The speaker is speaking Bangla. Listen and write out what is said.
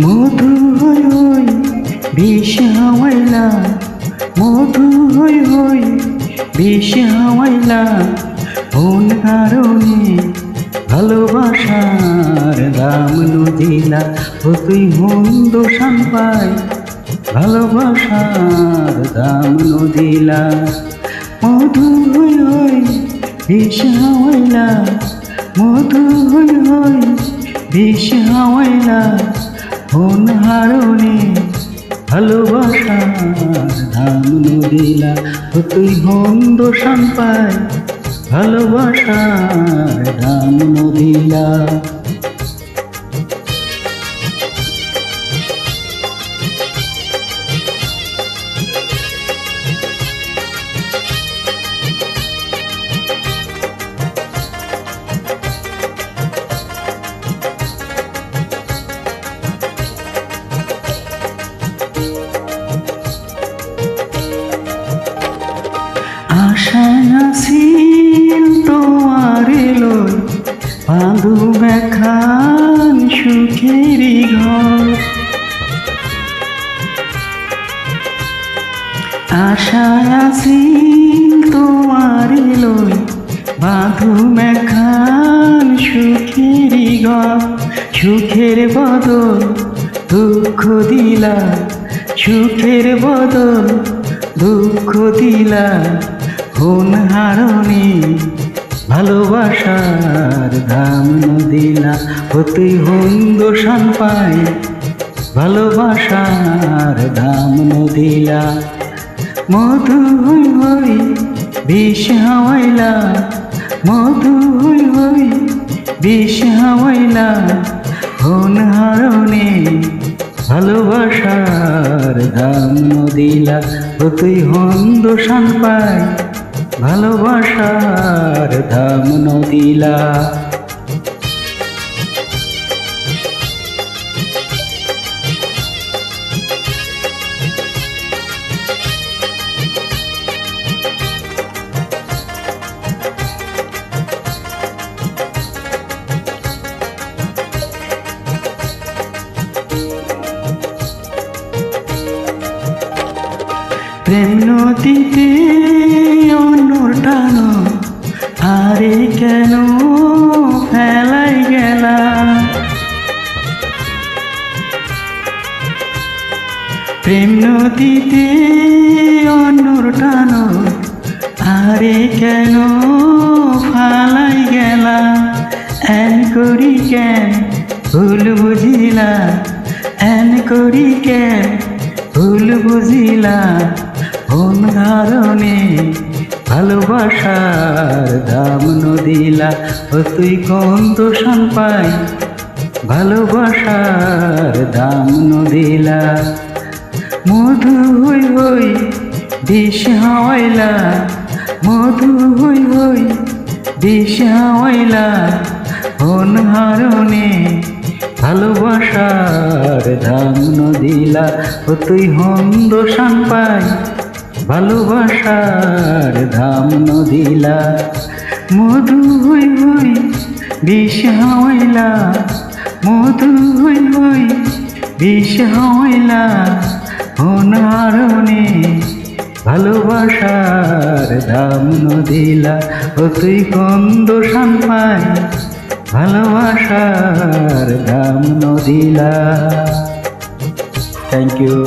মধু হই হই বিষ হাওয়াইলা, মধু হই হই বিষ হাওয়াইলা, কোন কারণে ভালোবাসার দাম নদিলা। ও তুই মন্দ শান পাই ভালোবাসার দাম নদিলা। মধু হই হই বিষ হাওয়াইলা, মধু হই হই বিষ হাওয়াইলা, কোন হারণে ভালোবাসার দাম নদিলা। ও তুই মন্দ শান পাই ভালোবাসার দাম নদিলা। আশায় আছিল তোমার লই বাঁধু বেখান সুখেরই ঘর। আশায় আছিল তোমার লই বাঁধু বেখান সুখেরই ঘর। সুখের বদল দুঃখ দিলা, সুখের বদল দুঃখ দিলা, কোন হারণে ভালোবাসার দাম নদিলা। ও তুই মন্দ শান পাই ভালোবাসার দাম নদিলা। মধু হই হই বিষ হাওয়াইলা, মধু হই হই বিষ হাওয়াইলা, কোন হারণে ভালোবাসার দাম নদিলা। ও তুই মন্দ শান পাই ভালোবাসার দাম নদিলা। প্রেম নদীতে অন্যর টানো, আরে কেন ফেলাই গেলা। প্রেম নদীতে অন্যর টানো, আরে কেন ফালাই গেলা। এন করি কেন ভুল বুঝিলা, এন করি কেন ভুল বুঝিলা, কোন কারণে ভালোবাসার দাম নদিলা। ও তুই কোন দোষান পাই ভালোবাসার দাম নদিলা। মধু হই হই বিষ হাওয়াইলা, মধু হই হই বিষ হাওয়াইলা, কোন হারণে ভালোবাসার দাম নদিলা। ও তুই মন্দ শান পাই ভালোবাসার দাম নদিলা। মধু হই হই বিষ হাওয়াইলা, মধু হই হই বিষ হাওয়াইলা, কোন হারণে ভালোবাসার দাম নদিলা। ও তুই কোন শান পাই ভালোবাসার দাম নদিলা। Thank you.